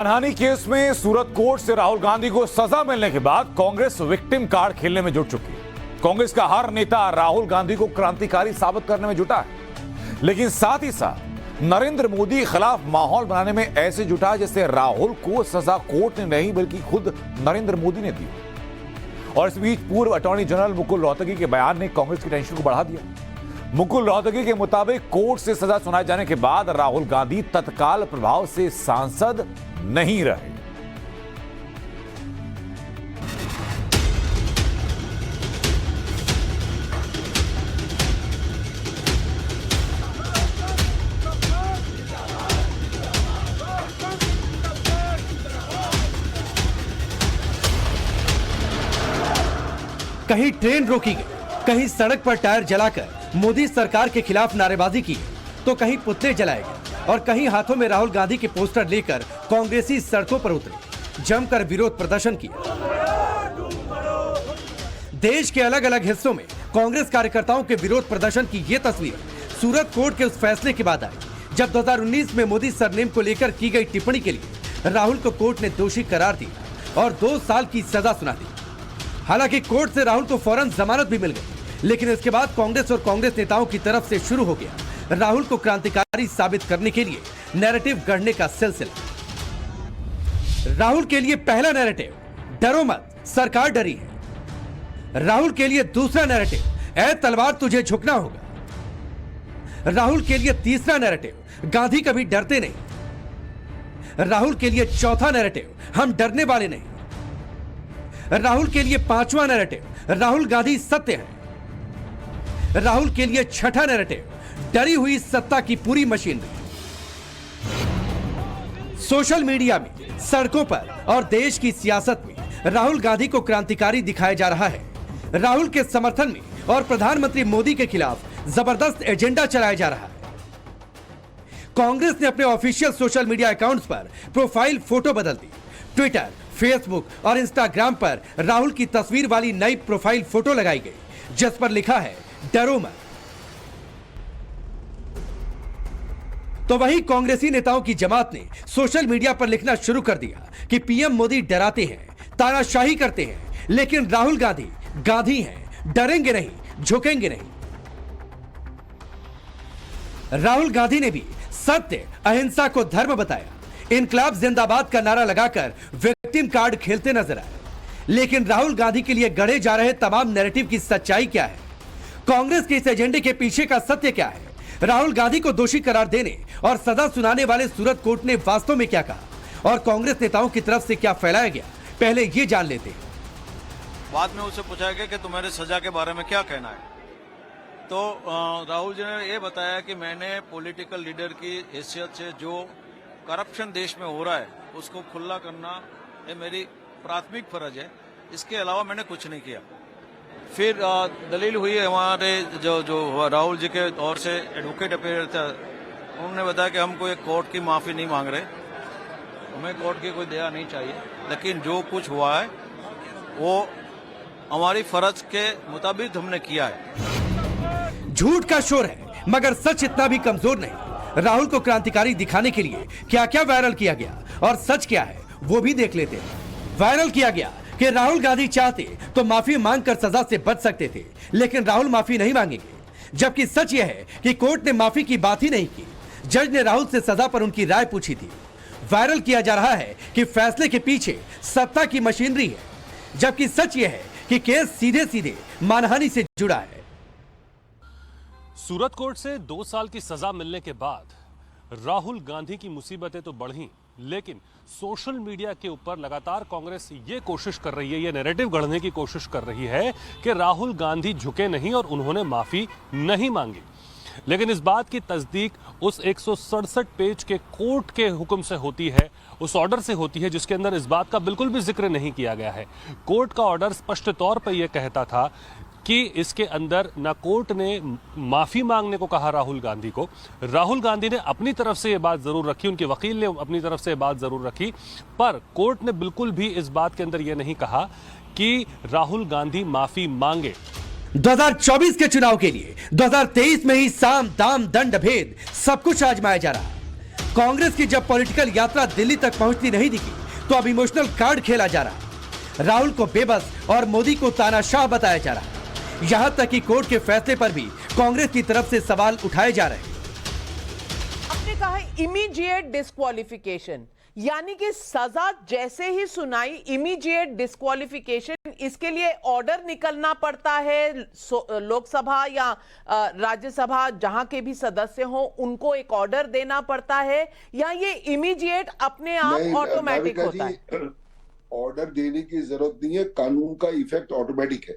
मानहानि केस में सूरत कोर्ट से राहुल गांधी को सजा मिलने के बाद कांग्रेस विक्टिम कार्ड खेलने में जुट चुकी है। कांग्रेस का हर नेता राहुल गांधी को क्रांतिकारी साबित करने में जुटा है, लेकिन साथ ही साथ नरेंद्र मोदी के खिलाफ माहौल बनाने में ऐसे जुटा जैसे राहुल को सजा कोर्ट ने नहीं बल्कि खुद नरेंद्र मोदी ने दी। और इस बीच पूर्व अटॉर्नी जनरल मुकुल रोहतगी के बयान ने कांग्रेस की टेंशन को बढ़ा दिया। मुकुल रोहतगी के मुताबिक कोर्ट से सजा सुनाए जाने के बाद राहुल गांधी तत्काल प्रभाव से सांसद नहीं रहे। कहीं ट्रेन रोकी गई, कहीं सड़क पर टायर जलाकर मोदी सरकार के खिलाफ नारेबाजी की, तो कहीं पुतले जलाए गए और कहीं हाथों में राहुल गांधी के पोस्टर लेकर कांग्रेसी सड़कों पर उतरे, जमकर विरोध प्रदर्शन किया। देश के अलग अलग हिस्सों में कांग्रेस कार्यकर्ताओं के विरोध प्रदर्शन की ये तस्वीर सूरत कोर्ट के उस फैसले के बाद आई जब 2019 में मोदी सरनेम को लेकर की गई टिप्पणी के लिए राहुल को कोर्ट ने दोषी करार दिया और 2 साल की सजा सुना दी। हालांकि कोर्ट से राहुल को फौरन जमानत भी मिल गई, लेकिन इसके बाद कांग्रेस और कांग्रेस नेताओं की तरफ से शुरू हो गया राहुल को क्रांतिकारी साबित करने के लिए नैरेटिव गढ़ने का सिलसिला। राहुल के लिए पहला नैरेटिव, डरो मत, सरकार डरी है। राहुल के लिए दूसरा नैरेटिव, ऐ तलवार तुझे झुकना होगा। राहुल के लिए तीसरा नैरेटिव, गांधी कभी डरते नहीं। राहुल के लिए चौथा नैरेटिव, हम डरने वाले नहीं। राहुल के लिए 5वां नैरेटिव, राहुल गांधी सत्य है। राहुल के लिए 6ठा नैरेटिव, डरी हुई सत्ता की पूरी मशीनरी। सोशल मीडिया में, सड़कों पर और देश की सियासत में राहुल गांधी को क्रांतिकारी दिखाया जा रहा है। राहुल के समर्थन में और प्रधानमंत्री मोदी के खिलाफ जबरदस्त एजेंडा चलाया जा रहा है। कांग्रेस ने अपने ऑफिशियल सोशल मीडिया अकाउंट्स पर प्रोफाइल फोटो बदल दी। ट्विटर, फेसबुक और इंस्टाग्राम पर राहुल की तस्वीर वाली नई प्रोफाइल फोटो लगाई गई जिस पर लिखा है डरो मत। तो वहीं कांग्रेसी नेताओं की जमात ने सोशल मीडिया पर लिखना शुरू कर दिया कि पीएम मोदी डराते हैं, तानाशाही करते हैं, लेकिन राहुल गांधी गांधी हैं, डरेंगे नहीं, झुकेंगे नहीं। राहुल गांधी ने भी सत्य, अहिंसा को धर्म बताया, इनकलाब जिंदाबाद का नारा लगाकर विक्टिम कार्ड खेलते नजर आए। लेकिन राहुल गांधी के लिए गढ़े जा रहे तमाम नैरेटिव की सच्चाई क्या है? कांग्रेस के इस एजेंडे के पीछे का सत्य क्या है? राहुल गांधी को दोषी करार देने और सजा सुनाने वाले सूरत कोर्ट ने वास्तव में क्या कहा और कांग्रेस नेताओं की तरफ से क्या फैलाया गया, पहले ये जान लेते हैं। बाद में उससे पूछा गया कि तुम्हारे सजा के बारे में क्या कहना है, तो राहुल जी ने ये बताया कि मैंने पॉलिटिकल लीडर की हैसियत से जो करप्शन देश में हो रहा है उसको खुला करना ये मेरी प्राथमिक फर्ज है, इसके अलावा मैंने कुछ नहीं किया। फिर दलील हुई हमारे जो राहुल जी के ओर से एडवोकेट अपीयर था, उन्होंने बताया कि हम कोई कोर्ट की माफी नहीं मांग रहे, हमें कोर्ट की कोई दया नहीं चाहिए, लेकिन जो कुछ हुआ है वो हमारी फर्ज के मुताबिक हमने किया है। झूठ का शोर है मगर सच इतना भी कमजोर नहीं। राहुल को क्रांतिकारी दिखाने के लिए क्या क्या वायरल किया गया और सच क्या है वो भी देख लेते हैं। वायरल किया गया कि राहुल गांधी चाहते तो माफी मांगकर सजा से बच सकते थे, लेकिन राहुल माफी नहीं मांगेंगे, जबकि सच यह है कि कोर्ट ने माफी की बात ही नहीं की। जज ने राहुल से सजा पर उनकी राय पूछी थी। वायरल किया जा रहा है कि फैसले के पीछे सत्ता की मशीनरी है, जबकि सच यह है कि केस सीधे सीधे मानहानि से जुड़ा है। सूरत कोर्ट से 2 साल की सजा मिलने के बाद राहुल गांधी की मुसीबतें तो बढ़ी, लेकिन सोशल मीडिया के ऊपर लगातार कांग्रेस ये कोशिश कर रही है, ये नैरेटिव गढ़ने की कोशिश कर रही है कि राहुल गांधी झुके नहीं और उन्होंने माफी नहीं मांगी। लेकिन इस बात की तस्दीक उस 167 पेज के कोर्ट के हुक्म से होती है, उस ऑर्डर से होती है जिसके अंदर इस बात का बिल्कुल भी जिक्र नहीं किया गया है। कोर्ट का ऑर्डर स्पष्ट तौर पर यह कहता था कि इसके अंदर ना कोर्ट ने माफी मांगने को कहा राहुल गांधी को, राहुल गांधी ने अपनी तरफ से यह बात जरूर रखी, उनके वकील ने अपनी तरफ से यह बात जरूर रखी, पर कोर्ट ने बिल्कुल भी इस बात के अंदर यह नहीं कहा कि राहुल गांधी माफी मांगे। 2024 के चुनाव के लिए 2023 में ही साम दाम दंड भेद सब कुछ आजमाया जा रहा है। कांग्रेस की जब पॉलिटिकल यात्रा दिल्ली तक पहुंचती नहीं दिखी तो अब इमोशनल कार्ड खेला जा रहा है। राहुल को बेबस और मोदी को तानाशाह बताया जा रहा है। यहां तक कि कोर्ट के फैसले पर भी कांग्रेस की तरफ से सवाल उठाए जा रहे हैं। आपने कहा इमीडिएट डिस्क्वालिफिकेशन, यानी कि सजा जैसे ही सुनाई इमीडिएट डिस्क्वालिफिकेशन, इसके लिए ऑर्डर निकलना पड़ता है लोकसभा या राज्यसभा जहां के भी सदस्य हो उनको एक ऑर्डर देना पड़ता है, या ये इमीडिएट अपने आप ऑटोमेटिक होता है? ऑर्डर देने की जरूरत नहीं है, कानून का इफेक्ट ऑटोमेटिक है।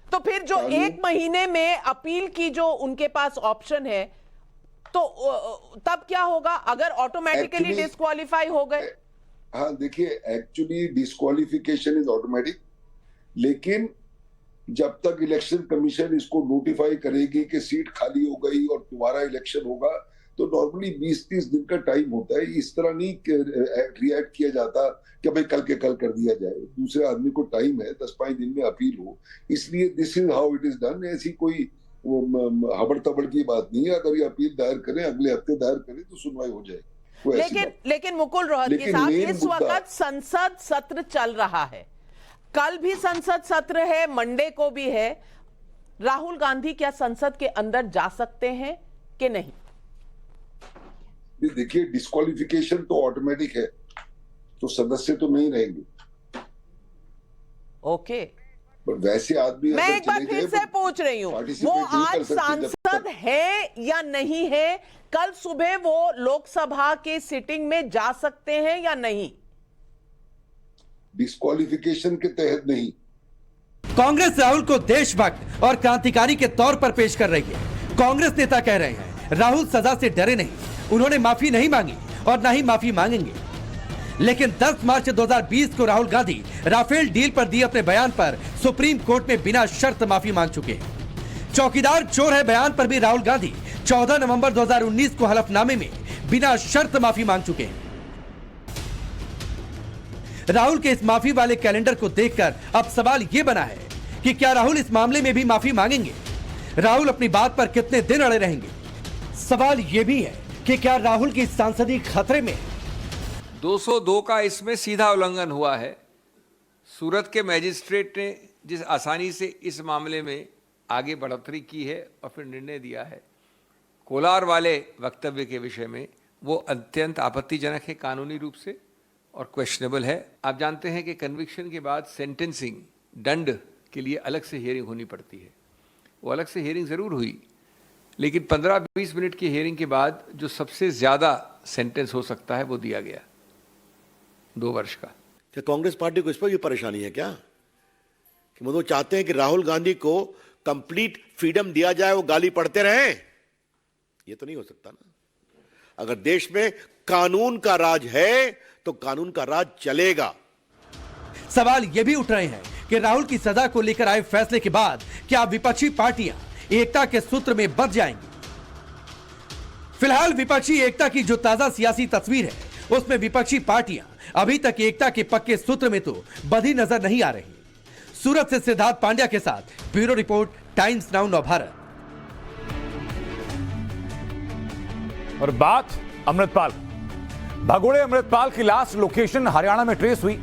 तो फिर जो 1 महीने में अपील की जो उनके पास ऑप्शन है, तो तब क्या होगा अगर ऑटोमेटिकली डिस्क्वालीफाई हो गए? हाँ देखिए, एक्चुअली डिस्क्वालिफिकेशन इज ऑटोमेटिक, लेकिन जब तक इलेक्शन कमीशन इसको नोटिफाई करेगी कि सीट खाली हो गई और दोबारा इलेक्शन होगा, तो नॉर्मली 20-30 दिन का टाइम होता है। इस तरह नहीं रिएक्ट किया जाता कि भाई कल के कल कर दिया जाए। दूसरे आदमी को टाइम है, 10-5 दिन में अपील हो, इसलिए this is how it is done. ऐसी कोई हबड़ तबड़ की बात नहीं है। अगर ये अपील दायर करें, अगले हफ्ते दायर करें तो सुनवाई हो जाएगी। लेकिन मुकुल रोहतगी साहब, इस वक्त संसद सत्र चल रहा है, कल भी संसद सत्र है, मंडे को भी है। राहुल गांधी क्या संसद के अंदर जा सकते हैं कि नहीं? देखिए, डिस्क्वालिफिकेशन तो ऑटोमेटिक है, तो सदस्य तो नहीं रहेंगे। ओके, वैसे आदमी मैं एक बार फिर से पूछ रही हूँ, वो आज सांसद है या नहीं है? कल सुबह वो लोकसभा के सिटिंग में जा सकते हैं या नहीं? डिस्क्वालिफिकेशन के तहत नहीं। कांग्रेस राहुल को देशभक्त और क्रांतिकारी के तौर पर पेश कर रही है। कांग्रेस नेता कह रहे हैं राहुल सजा से डरे नहीं, उन्होंने माफी नहीं मांगी और ना ही माफी मांगेंगे। लेकिन 10 मार्च 2020 को राहुल गांधी राफेल डील पर दिए अपने बयान पर सुप्रीम कोर्ट में बिना शर्त माफी मांग चुके हैं। चौकीदार चोर है बयान पर भी राहुल गांधी 14 नवंबर 2019 को हलफनामे में बिना शर्त माफी मांग चुके हैं। राहुल के इस माफी वाले कैलेंडर को देखकर अब सवाल यह बना है कि क्या राहुल इस मामले में भी माफी मांगेंगे? राहुल अपनी बात पर कितने दिन अड़े रहेंगे? सवाल यह भी है कि क्या राहुल की सांसदी खतरे में? 202 का इसमें सीधा उल्लंघन हुआ है। सूरत के मैजिस्ट्रेट ने जिस आसानी से इस मामले में आगे बढ़ोतरी की है और फिर निर्णय दिया है कोलार वाले वक्तव्य के विषय में, वो अत्यंत आपत्तिजनक है कानूनी रूप से और क्वेश्चनेबल है। आप जानते हैं कि कन्विक्शन के बाद सेंटेंसिंग, दंड के लिए अलग से हियरिंग होनी पड़ती है। वो अलग से हियरिंग ज़रूर हुई, लेकिन 15-20 मिनट की हियरिंग के बाद जो सबसे ज़्यादा सेंटेंस हो सकता है वो दिया गया 2 वर्ष का। क्या कांग्रेस पार्टी को इस पर भी परेशानी है क्या कि वो चाहते हैं कि राहुल गांधी को कंप्लीट फ्रीडम दिया जाए, वो गाली पढ़ते रहे? ये तो नहीं हो सकता ना। अगर देश में कानून का राज है तो कानून का राज चलेगा। सवाल यह भी उठ रहे हैं कि राहुल की सजा को लेकर आए फैसले के बाद क्या विपक्षी पार्टियां एकता के सूत्र में बंध जाएंगी? फिलहाल विपक्षी एकता की जो ताजा सियासी तस्वीर है उसमें विपक्षी पार्टियां अभी तक एकता के पक्के सूत्र में तो बंधी नजर नहीं आ रही। सूरत से सिद्धार्थ पांड्या के साथ bureau report, times now Navbharat. और बात अमृतपाल, भगोड़े अमृतपाल की लास्ट लोकेशन हरियाणा में ट्रेस हुई,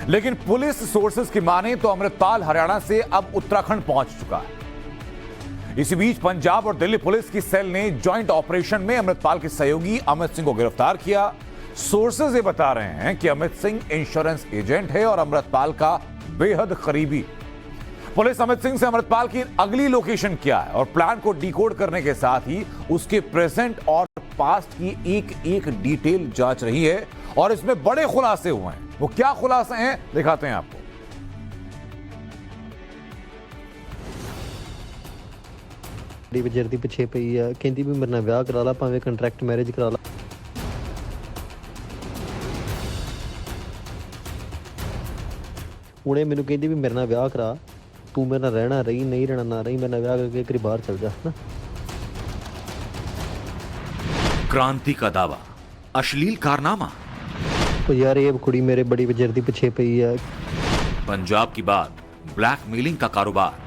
लेकिन पुलिस सोर्सेज की माने तो अमृतपाल हरियाणा से अब उत्तराखंड पहुंच चुका है। इसी बीच पंजाब और दिल्ली पुलिस की सेल ने ज्वाइंट ऑपरेशन में अमृतपाल के सहयोगी अमित सिंह को गिरफ्तार किया। सोर्सेज ये बता रहे हैं कि अमित सिंह इंश्योरेंस एजेंट है और अमृतपाल का बेहद करीबी। पुलिस अमित सिंह से अमृतपाल की अगली लोकेशन क्या है और प्लान को डिकोड करने के साथ ही उसके प्रेजेंट और पास्ट की एक एक डिटेल जांच रही है और इसमें बड़े खुलासे हुए हैं। वो क्या खुलासे हैं दिखाते हैं आपको। विजरदी पिछे पई है, कहती भी मेरे नाल विआह करा ला, भावें कंट्रैक्ट मैरिज करा ला। उन्हें मैनू कहती भी मेरे नाल विआह करा, तू मेरे नाल रहना रही, नहीं रहना ना रही, मेरे नाल विआह करके एक बाहर चल जा ना। क्रांति का दावा, अश्लील कारनामा। तो यार ये कुड़ी मेरे बड़ी विजरदी पिछे पई है। पंजाब की बात, ब्लैकमेलिंग का कारोबार,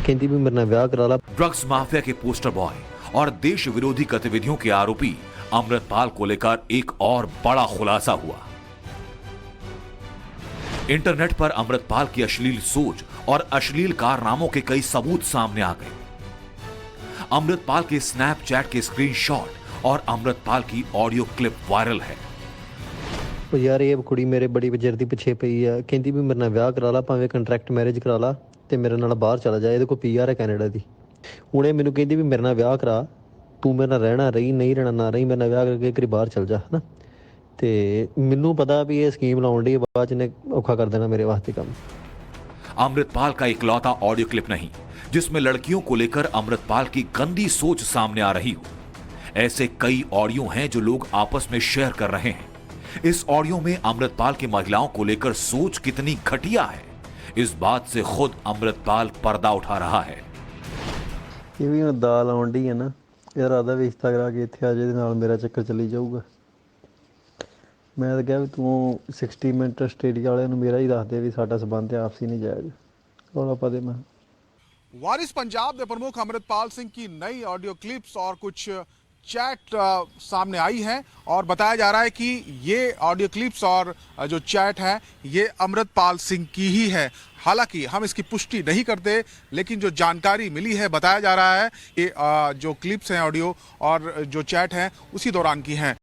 कहती भी मेरे नाल विआह करा ला। ड्रग्स माफिया के पोस्टर बॉय और देश विरोधी गतिविधियों के आरोपी अमृतपाल को लेकर एक और बड़ा खुलासा हुआ। इंटरनेट पर अमृतपाल की अश्लील सोच और अश्लील कारनामों के कई सबूत सामने आ गए। अमृतपाल के स्नैपचैट के स्क्रीनशॉट और अमृतपाल की ऑडियो क्लिप वायरल है। ਉਹ ਯਾਰ ਇਹ ਕੁੜੀ ਮੇਰੇ ਬੜੀ ਬਜਰ ਦੀ ਪਿੱਛੇ ਪਈ ਆ, ਕਹਿੰਦੀ ਵੀ ਮੇਰੇ ਨਾਲ ਵਿਆਹ ਕਰਾ ਲਾ, ਭਾਵੇਂ ਕੰਟਰੈਕਟ ਮੈਰਿਜ ਕਰਾ ਲਾ ਤੇ ਮੇਰੇ ਨਾਲ ਬਾਹਰ ਚਲਾ ਜਾ। ਇਹਦੇ ਕੋਲ ਪੀਆਰ ਹੈ ਕੈਨੇਡਾ ਦੀ। ਹੁਣ ਇਹ ਮੈਨੂੰ ਕਹਿੰਦੀ ਵੀ ਮੇਰੇ ਨਾਲ ਵਿਆਹ ਕਰਾ, ਤੂੰ ਮੇਰੇ ਨਾਲ ਰਹਿਣਾ ਰਹੀ, ਨਹੀਂ ਰਹਿਣਾ ਨਾ ਰਹੀ, ਮੇਰੇ ਨਾਲ ਵਿਆਹ ਕਰਕੇ ਇੱਕ ਵਾਰੀ ਬਾਹਰ ਚਲ ਜਾ ਹਨਾ। ਤੇ ਮੈਨੂੰ ਪਤਾ ਵੀ ਇਹ ਸਕੀਮ ਲਾਉਣ ਦੀ ਬਾਅਦ ਚ ਨੇ ਔਖਾ ਕਰ ਦੇਣਾ ਮੇਰੇ ਵਾਸਤੇ ਕੰਮ। अमृतपाल का इकलौता ऑडियो क्लिप नहीं जिसमें लड़कियों को लेकर अमृतपाल की गंदी सोच सामने आ रही हो। ऐसे कई ऑडियो हैं जो लोग आपस में शेयर कर रहे हैं। इस ऑडियो में अमृतपाल की महिलाओं को लेकर सोच कितनी घटिया है, इस बात से खुद अमृतपाल पर्दा उठा रहा है। ਇਹ ਵੀ ਹੁਣ ਦਾਲ ਆਉਣ ਡਈ ਹੈ ਨਾ, ਯਾਰ ਆਦਾ ਵੀ ਰਿਸ਼ਤਾ ਕਰਾ ਕੇ ਇੱਥੇ ਆ ਜੇ, ਇਹਦੇ ਨਾਲ ਮੇਰਾ ਚੱਕਰ ਚੱਲੀ ਜਾਊਗਾ। ਮੈਂ ਤਾਂ ਕਿਹਾ ਵੀ ਤੂੰ 60 ਮਿੰਟ ਆਸਟ੍ਰੇਲੀਆ ਵਾਲਿਆਂ ਨੂੰ ਮੇਰਾ ਹੀ ਦੱਸ ਦੇ ਵੀ ਸਾਡਾ ਸਬੰਧ ਹੈ ਆਪਸੀ ਨਹੀਂ ਜਾਇਜ਼। ਰੌਲਾ ਪਾ ਦੇ ਮੈਂ। वारिस पंजाब में प्रमुख अमृतपाल सिंह की नई ऑडियो क्लिप्स और कुछ चैट सामने आई है और बताया जा रहा है कि ये ऑडियो क्लिप्स और जो चैट है ये अमृतपाल सिंह की ही है। हालांकि हम इसकी पुष्टि नहीं करते, लेकिन जो जानकारी मिली है बताया जा रहा है कि जो क्लिप्स हैं ऑडियो और जो चैट हैं उसी दौरान की हैं।